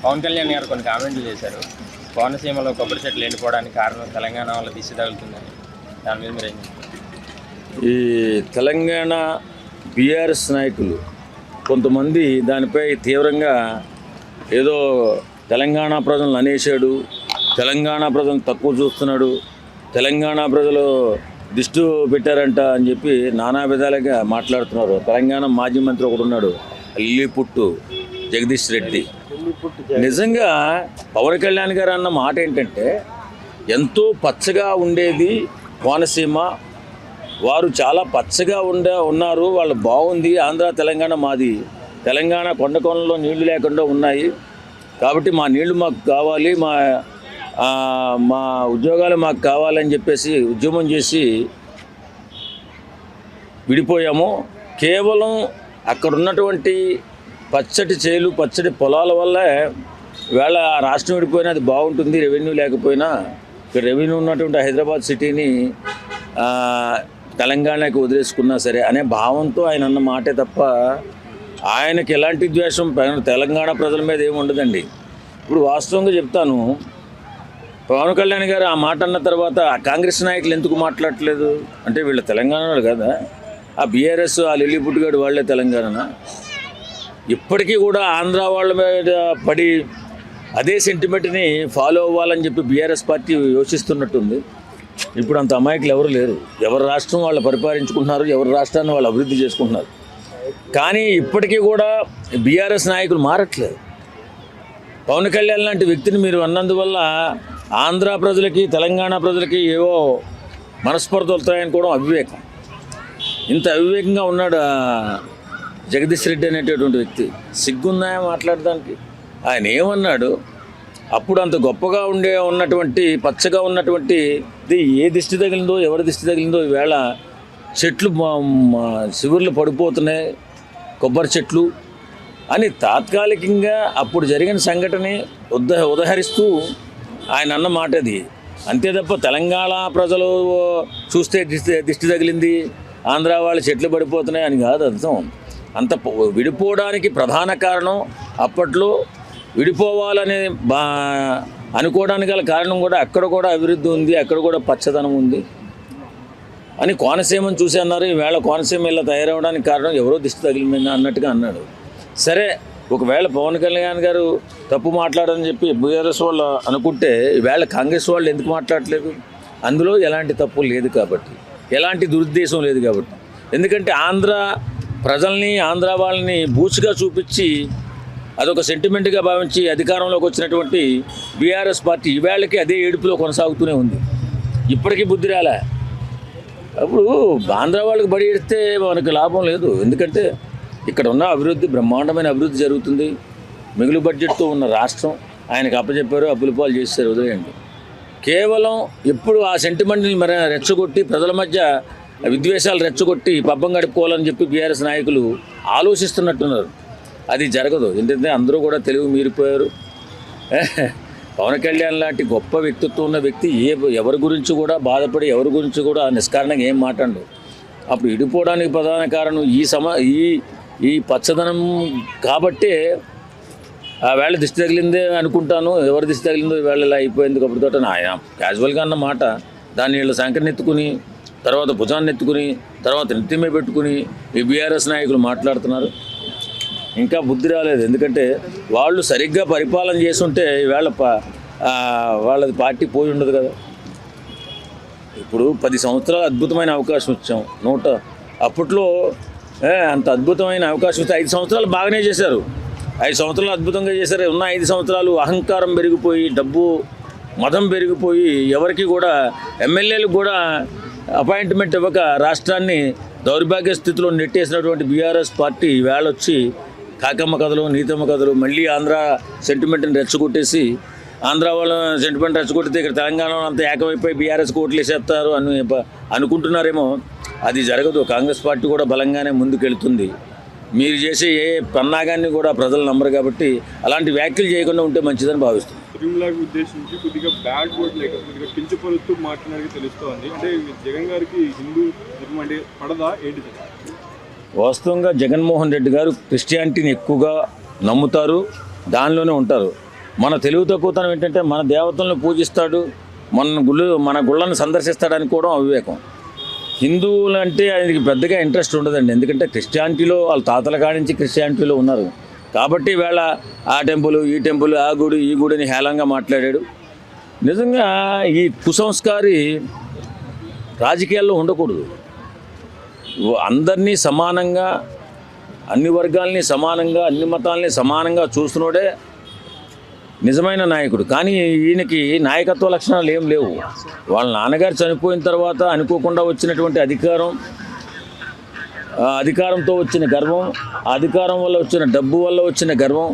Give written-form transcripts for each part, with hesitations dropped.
పవన్ కళ్యాణ్ గారు కొన్ని కామెంట్లు చేశారు. కోనసీమలో కొబ్బరి చెట్లు ఎండిపోవడానికి కారణం తెలంగాణ వల్ల దిశ తగులుతుందని. దాని మీద మీరు ఏం చెప్తారు? ఈ తెలంగాణ బీఆర్ఎస్ నాయకులు కొంతమంది దానిపై తీవ్రంగా ఏదో తెలంగాణ ప్రజలను అనేశాడు, తెలంగాణ ప్రజలను తక్కువ చూస్తున్నాడు, తెలంగాణ ప్రజలు దిష్టి పెట్టారంట అని చెప్పి నానా విధాలుగా మాట్లాడుతున్నారు. తెలంగాణ మాజీ మంత్రి ఒకడు ఉన్నాడు, లిల్లీపుట్టు జగదీష్ రెడ్డి. నిజంగా పవన్ కళ్యాణ్ గారు అన్న మాట ఏంటంటే, ఎంతో పచ్చగా ఉండేది కోనసీమ, వారు చాలా పచ్చగా ఉన్నారు, వాళ్ళు బాగుంది, ఆంధ్ర తెలంగాణ మాది, తెలంగాణ కొండకొనలో నీళ్లు లేకుండా ఉన్నాయి కాబట్టి మా నీళ్లు మాకు కావాలి, మా ఉద్యోగాలు మాకు కావాలని చెప్పేసి ఉద్యమం చేసి విడిపోయాము. కేవలం అక్కడ ఉన్నటువంటి పచ్చటి చేలు, పచ్చటి పొలాల వల్లే వేళ రాష్ట్రం విడిపోయినా అది బాగుంటుంది, రెవెన్యూ లేకపోయినా. ఇక్కడ రెవెన్యూ ఉన్నటువంటి హైదరాబాద్ సిటీని తెలంగాణకి వదిలేసుకున్నా సరే అనే భావంతో ఆయన అన్న మాటే తప్ప ఆయనకి ఎలాంటి ద్వేషం తెలంగాణ ప్రజల మీద ఏమి ఉండదండి. ఇప్పుడు వాస్తవంగా చెప్తాను, పవన్ కళ్యాణ్ గారు ఆ మాట అన్న తర్వాత ఆ కాంగ్రెస్ నాయకులు ఎందుకు మాట్లాడట్లేదు అంటే, వీళ్ళ తెలంగాణ కదా, ఆ బీఆర్ఎస్ ఆ లిల్లీపుట్టు గారు వాళ్ళే తెలంగాణ. ఇప్పటికీ కూడా ఆంధ్ర వాళ్ళ మీద పడి అదే సెంటిమెంట్ని ఫాలో అవ్వాలని చెప్పి బీఆర్ఎస్ పార్టీ యోచిస్తున్నట్టుంది. ఇప్పుడు అంత అమాయకులు ఎవరు లేరు, ఎవరి రాష్ట్రం వాళ్ళు పరిపాలించుకుంటున్నారు, ఎవరి రాష్ట్రాన్ని వాళ్ళు అభివృద్ధి చేసుకుంటున్నారు. కానీ ఇప్పటికీ కూడా బీఆర్ఎస్ నాయకులు మారట్లేదు. పవన్ కళ్యాణ్ లాంటి వ్యక్తిని మీరు అన్నందువల్ల ఆంధ్ర ప్రజలకి తెలంగాణ ప్రజలకి ఏవో మనస్పర్ధలు వస్తాయనుకోవడం అవివేకం. ఇంత అవివేకంగా ఉన్నాడు జగదీష్ రెడ్డి అనేటటువంటి వ్యక్తి. సిగ్గున్నాయా మాట్లాడడానికి? ఆయన ఏమన్నాడు, అప్పుడు అంత గొప్పగా ఉన్నటువంటి పచ్చగా ఉన్నటువంటి ఏ దిష్టి తగిలిందో, ఎవరి దిష్టి తగిలిందో, ఈవేళ చెట్లు శివుర్లు పడిపోతున్నాయి, కొబ్బరి చెట్లు అని తాత్కాలికంగా అప్పుడు జరిగిన సంఘటనని ఉదహరిస్తూ ఆయన అన్న మాట అది. అంతే తప్ప తెలంగాణ ప్రజలు చూస్తే దిష్టి తగిలింది, ఆంధ్ర వాళ్ళు చెట్లు పడిపోతున్నాయి అని కాదు అర్థం. అంత విడిపోవడానికి ప్రధాన కారణం, అప్పట్లో విడిపోవాలని అనుకోవడానికి గల కారణం కూడా అక్కడ కూడా అభివృద్ధి ఉంది, అక్కడ కూడా పచ్చదనం ఉంది అని కోనసీమను చూసి అన్నారు. ఈవేళ కోనసీమ ఇలా తయారవడానికి కారణం ఎవరో దిష్టి తగిలిందని అన్నట్టుగా అన్నాడు. సరే, ఒకవేళ పవన్ కళ్యాణ్ గారు తప్పు మాట్లాడని చెప్పి బీఆర్ఎస్ వాళ్ళు అనుకుంటే, ఈవేళ కాంగ్రెస్ వాళ్ళు ఎందుకు మాట్లాడలేదు? అందులో ఎలాంటి తప్పు లేదు కాబట్టి, ఎలాంటి దురుద్దేశం లేదు కాబట్టి. ఎందుకంటే ఆంధ్ర ప్రజల్ని, ఆంధ్ర వాళ్ళని బూచిగా చూపించి అదొక సెంటిమెంట్గా భావించి అధికారంలోకి వచ్చినటువంటి బీఆర్ఎస్ పార్టీ ఈవేళకి అదే ఏడుపులో కొనసాగుతూనే ఉంది. ఇప్పటికీ బుద్ధి రాలే. అప్పుడు ఆంధ్ర వాళ్ళకి బడి ఎడితే మనకు లాభం లేదు. ఎందుకంటే ఇక్కడ ఉన్న అభివృద్ధి, బ్రహ్మాండమైన అభివృద్ధి జరుగుతుంది. మిగులు బడ్జెట్తో ఉన్న రాష్ట్రం ఆయనకు అప్పచెప్పారు, అప్పుల పాలు చేశారు, వదిలేయండి. కేవలం ఎప్పుడు ఆ సెంటిమెంట్ని మరి రెచ్చగొట్టి ప్రజల మధ్య విద్వేషాలు రెచ్చగొట్టి పబ్బం గడుపుకోవాలని చెప్పి బీఆర్ఎస్ నాయకులు ఆలోచిస్తున్నట్టున్నారు. అది జరగదు. ఎందుకంటే అందరూ కూడా తెలివి మీరిపోయారు. పవన్ కళ్యాణ్ లాంటి గొప్ప వ్యక్తిత్వం ఉన్న వ్యక్తి ఎవరి గురించి కూడా బాధపడి, ఎవరి గురించి కూడా నిష్కారణంగా ఏం మాట్లాడు. అప్పుడు ఇడిపోవడానికి ప్రధాన కారణం ఈ పచ్చదనం కాబట్టే ఆ వేళ దిష్టి తగిలిందే అనుకుంటాను. ఎవరి దిష్టి తగిలిందో ఈవేళ ఇలా అయిపోయింది కప్పుడుతో ఆయన క్యాజువల్గా అన్న మాట. దాన్ని వీళ్ళు సంకటన ఎత్తుకుని, తర్వాత భుజాన్ని ఎత్తుకుని, తర్వాత నెత్తిమే పెట్టుకుని ఈ బీఆర్ఎస్ నాయకులు మాట్లాడుతున్నారు. ఇంకా బుద్ధి రాలేదు. ఎందుకంటే వాళ్ళు సరిగ్గా పరిపాలన చేస్తుంటే ఈవేళ వాళ్ళది పార్టీ పోయి ఉండదు కదా. ఇప్పుడు 10 సంవత్సరాలు అద్భుతమైన అవకాశం ఇచ్చాం. అప్పట్లో అంత అద్భుతమైన అవకాశం ఇస్తే 5 సంవత్సరాలు బాగానే చేశారు. 5 సంవత్సరాలు అద్భుతంగా చేశారు. ఉన్న 5 సంవత్సరాలు అహంకారం పెరిగిపోయి, డబ్బు మతం పెరిగిపోయి, ఎవరికి కూడా ఎమ్మెల్యేలకు కూడా అపాయింట్మెంట్ ఇవ్వక రాష్ట్రాన్ని దౌర్భాగ్య స్థితిలో నెట్టేసినటువంటి బీఆర్ఎస్ పార్టీ ఈవేళ వచ్చి కాకమ్మ కథలు, నీతమ్మ కథలు, మళ్ళీ ఆంధ్ర సెంటిమెంట్ని రెచ్చగొట్టేసి, ఆంధ్ర వాళ్ళ సెంటిమెంట్ రెచ్చగొట్టితే ఇక్కడ తెలంగాణలో అంతా ఏకమైపోయి బీఆర్ఎస్ కోట్లు వేసేస్తారు అనుకుంటున్నారేమో. అది జరగదు. కాంగ్రెస్ పార్టీ కూడా బలంగానే ముందుకెళ్తుంది. మీరు చేసే ఏ పన్నాగాన్ని కూడా ప్రజలు నమ్మరు కాబట్టి అలాంటి వ్యాఖ్యలు చేయకుండా ఉంటే మంచిదని భావిస్తుంది. తిరుమలకి ఉద్దేశించి కొద్దిగా బ్యాడ్ వర్డ్ లేక కొద్దిగా కించపరుస్తూ మాట్లాడినట్టు తెలుస్తోంది. అంటే జగన్ గారికి హిందూ ధర్మం అంటే పడదా ఏంటి? వాస్తవంగా జగన్మోహన్ రెడ్డి గారు క్రిస్టియానిటీని ఎక్కువగా నమ్ముతారు, దానిలోనే ఉంటారు. మన తెలివి తక్కువతనం ఏంటంటే మన దేవతలను పూజిస్తాడు, మన గుళ్ళను సందర్శిస్తాడని కూడా అవివేకం. హిందువులు అంటే ఆయనకి పెద్దగా ఇంట్రెస్ట్ ఉండదండి, ఎందుకంటే క్రిస్టియానిటీలో వాళ్ళ తాతల కాడి నుంచి క్రిస్టియానిటీలో ఉన్నారు కాబట్టి వేళ ఆ టెంపుల్ ఈ టెంపుల్ ఆ గుడి ఈ గుడిని హేళంగా మాట్లాడాడు. నిజంగా ఈ కుసంస్కారి రాజకీయాల్లో ఉండకూడదు. అందరినీ సమానంగా, అన్ని వర్గాల్ని సమానంగా, అన్ని మతాలని సమానంగా చూస్తున్నాడే నిజమైన నాయకుడు. కానీ ఈయనకి నాయకత్వ లక్షణాలు ఏం లేవు. వాళ్ళ నాన్నగారు చనిపోయిన తర్వాత అనుకోకుండా వచ్చినటువంటి అధికారంతో వచ్చిన గర్వం, అధికారం వల్ల వచ్చిన డబ్బు వల్ల వచ్చిన గర్వం,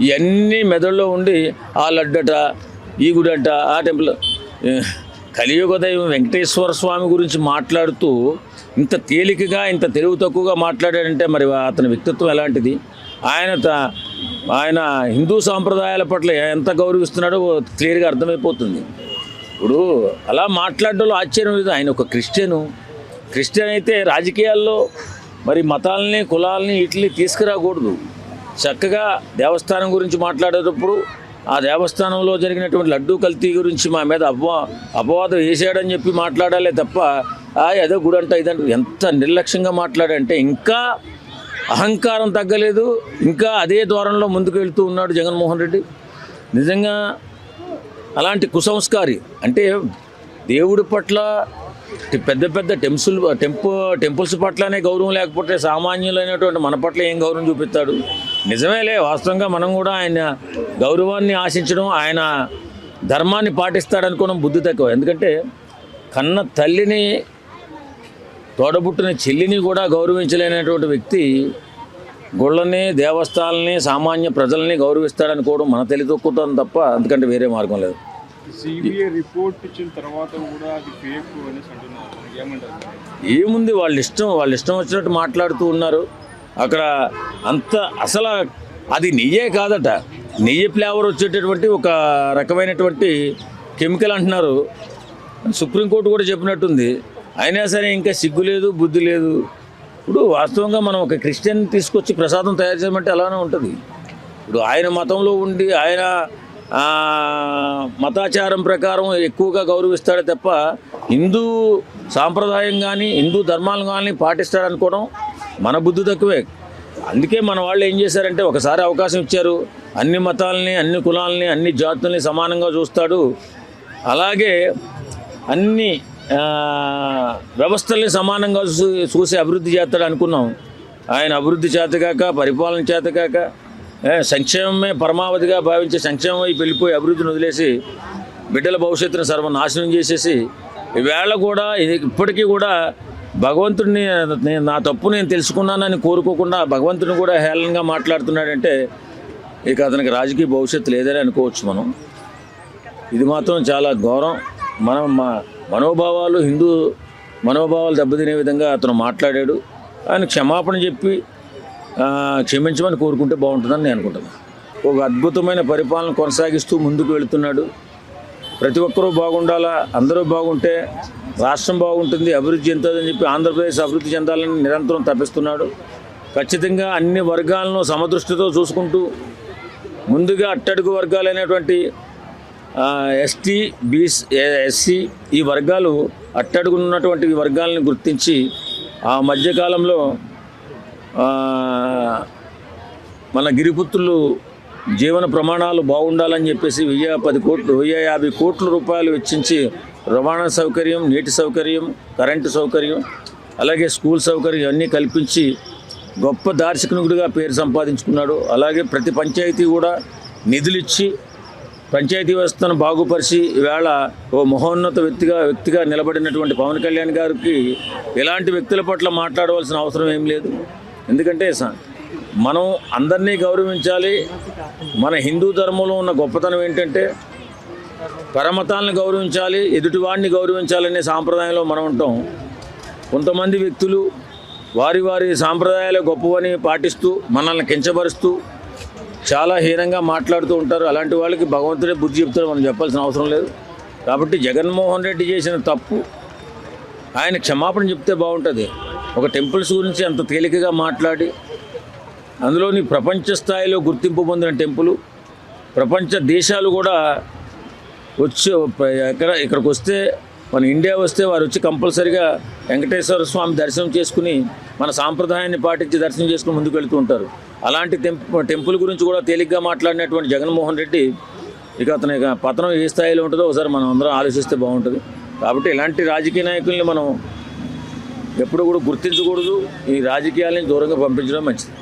ఇవన్నీ మెదడులో ఉండి ఆ లడ్డట ఈ గుడంట ఆ టెంపుల్. కలియుగ దైవం వెంకటేశ్వర స్వామి గురించి మాట్లాడుతూ ఇంత తేలికగా ఇంత తెలివి తక్కువగా మాట్లాడాడంటే మరి అతని వ్యక్తిత్వం ఎలాంటిది? ఆయన హిందూ సాంప్రదాయాల పట్ల ఎంత గౌరవిస్తున్నాడో క్లియర్గా అర్థమైపోతుంది. ఇప్పుడు అలా మాట్లాడడంలో ఆశ్చర్యం లేదు. ఆయన ఒక క్రిస్టియన్ అయితే రాజకీయాల్లో మరి మతాలని కులాలని వీటిని తీసుకురాకూడదు. చక్కగా దేవస్థానం గురించి మాట్లాడేటప్పుడు ఆ దేవస్థానంలో జరిగినటువంటి లడ్డూ కల్తీ గురించి మా మీద అపవాదం వేసాడని చెప్పి మాట్లాడాలే తప్ప అదే గుడంట ఇదంట ఎంత నిర్లక్ష్యంగా మాట్లాడంటే ఇంకా అహంకారం తగ్గలేదు, ఇంకా అదే ద్వారంలో ముందుకు వెళ్తూ ఉన్నాడు జగన్మోహన్ రెడ్డి. నిజంగా అలాంటి కుసంస్కారి అంటే దేవుడి పట్ల పెద్ద టెంపుల్స్ పట్లనే గౌరవం లేకపోతే సామాన్యులైనటువంటి మన పట్ల ఏం గౌరవం చూపిస్తాడు? నిజమేలే, వాస్తవంగా మనం కూడా ఆయన గౌరవాన్ని ఆశించడం, ఆయన ధర్మాన్ని పాటిస్తాడనుకోవడం బుద్ధి తక్కువ. ఎందుకంటే కన్న తల్లిని, తోడబుట్టిన చెల్లిని కూడా గౌరవించలేనటువంటి వ్యక్తి గుళ్ళని, దేవస్థానాలని, సామాన్య ప్రజల్ని గౌరవిస్తాడనుకోవడం మన తెలితొక్కుతాం తప్ప అందుకంటే వేరే మార్గం లేదు. సిబిఐ రిపోర్ట్ ఇచ్చిన తర్వాత కూడా అది ఫేక్ అనేసి అంటున్నారు, ఏమంటారు? ఏముంది, వాళ్ళ ఇష్టం వచ్చినట్టు మాట్లాడుతూ ఉన్నారు. అక్కడ అంత అసలు అది నెయ్యే కాదట, నెయ్యి ఫ్లేవర్ వచ్చేటటువంటి ఒక రకమైనటువంటి కెమికల్ అంటున్నారు. సుప్రీంకోర్టు కూడా చెప్పినట్టుంది. అయినా సరే ఇంకా సిగ్గు లేదు, బుద్ధి లేదు. ఇప్పుడు వాస్తవంగా మనం ఒక క్రిస్టియన్ తీసుకొచ్చి ప్రసాదం తయారు చేయమంటే అలానే ఉంటుంది. ఇప్పుడు ఆయన మతంలో ఉండి ఆయన మతాచారం ప్రకారం ఎక్కువగా గౌరవిస్తాడే తప్ప హిందూ సాంప్రదాయం కానీ హిందూ ధర్మాలు కానీ పాటిస్తాడనుకోవడం మన బుద్ధి తక్కువే. అందుకే మన వాళ్ళు ఏం చేశారంటే ఒకసారి అవకాశం ఇచ్చారు, అన్ని మతాలని, అన్ని కులాలని, అన్ని జాతుల్ని సమానంగా చూస్తాడు, అలాగే అన్ని వ్యవస్థల్ని సమానంగా చూసి అభివృద్ధి చేస్తాడు అనుకున్నాం. ఆయన అభివృద్ధి చేతగాక, పరిపాలన చేతగాక, సంక్షేమమే పరమావధిగా భావించే సంక్షేమం వైపు వెళ్ళిపోయి అభివృద్ధిని వదిలేసి బిడ్డల భవిష్యత్తును సర్వనాశనం చేసేసి ఈవేళ కూడా ఇప్పటికీ కూడా భగవంతుడిని నా తప్పు నేను తెలుసుకున్నానని కోరుకోకుండా భగవంతుని కూడా హేళనగా మాట్లాడుతున్నాడంటే ఇక అతనికి రాజకీయ భవిష్యత్తు లేదని అనుకోవచ్చు మనం. ఇది మాత్రం చాలా ఘోరం. మనం మనోభావాలు, హిందూ మనోభావాలు దెబ్బతినే విధంగా అతను మాట్లాడాడు. ఆయన క్షమాపణ చెప్పి క్షమించమని కోరుకుంటే బాగుంటుందని నేను అనుకుంటున్నాను. ఒక అద్భుతమైన పరిపాలన కొనసాగిస్తూ ముందుకు వెళుతున్నాడు. ప్రతి ఒక్కరూ బాగుండాలా, అందరూ బాగుంటే రాష్ట్రం బాగుంటుంది, అభివృద్ధి చెందుతుందని చెప్పి ఆంధ్రప్రదేశ్ అభివృద్ధి చెందాలని నిరంతరం తప్పిస్తున్నాడు. ఖచ్చితంగా అన్ని వర్గాలను సమదృష్టితో చూసుకుంటూ ముందుగా అట్టడుగు వర్గాలైనటువంటి ఎస్టీ, ఎస్సీ ఈ వర్గాలు అట్టడుగున్నటువంటి ఈ గుర్తించి ఆ మధ్యకాలంలో మన గిరిపుత్రులు జీవన ప్రమాణాలు బాగుండాలని చెప్పేసి 150 కోట్ల రూపాయలు వెచ్చించి రవాణా సౌకర్యం, నీటి సౌకర్యం, కరెంటు సౌకర్యం, అలాగే స్కూల్ సౌకర్యం అన్నీ కల్పించి గొప్ప దార్శనికుడిగా పేరు సంపాదించుకున్నాడు. అలాగే ప్రతి పంచాయతీ కూడా నిధులిచ్చి పంచాయతీ వ్యవస్థను బాగుపరిచి ఈవేళ ఓ మహోన్నత వ్యక్తిగా నిలబడినటువంటి పవన్ కళ్యాణ్ గారికి ఇలాంటి వ్యక్తుల పట్ల మాట్లాడవలసిన అవసరం ఏం లేదు. ఎందుకంటే మనం అందరినీ గౌరవించాలి. మన హిందూ ధర్మంలో ఉన్న గొప్పతనం ఏంటంటే పరమతాలను గౌరవించాలి, ఎదుటివాడిని గౌరవించాలనే సాంప్రదాయంలో మనం ఉంటాం. కొంతమంది వ్యక్తులు వారి సాంప్రదాయాలు గొప్పవని పాటిస్తూ మనల్ని కించపరుస్తూ చాలా హీనంగా మాట్లాడుతూ ఉంటారు. అలాంటి వాళ్ళకి భగవంతుడే బుద్ధి చెప్తాడు, మనం చెప్పాల్సిన అవసరం లేదు. కాబట్టి జగన్మోహన్ రెడ్డి చేసిన తప్పు ఆయన క్షమాపణ చెప్తే బాగుంటుంది. ఒక టెంపుల్స్ గురించి అంత తేలికగా మాట్లాడి అందులోని ప్రపంచ స్థాయిలో గుర్తింపు పొందిన టెంపుల్ ప్రపంచ దేశాలు కూడా వచ్చి ఇక్కడికి వస్తే, మన ఇండియా వస్తే వారు వచ్చి కంపల్సరిగా వెంకటేశ్వర స్వామి దర్శనం చేసుకుని మన సాంప్రదాయాన్ని పాటించి దర్శనం చేసుకుని ముందుకు వెళ్తూ ఉంటారు. అలాంటి టెంపుల్ గురించి కూడా తేలిగ్గా మాట్లాడినటువంటి జగన్మోహన్ రెడ్డి అతని పతనం ఏ స్థాయిలో ఉంటుందో ఒకసారి మనం అందరం ఆలోచిస్తే బాగుంటుంది. కాబట్టి ఇలాంటి రాజకీయ నాయకుల్ని మనం ఎప్పుడు కూడా గుర్తించకూడదు. ఈ రాజకీయాలని దూరంగా పంపించడం మంచిది.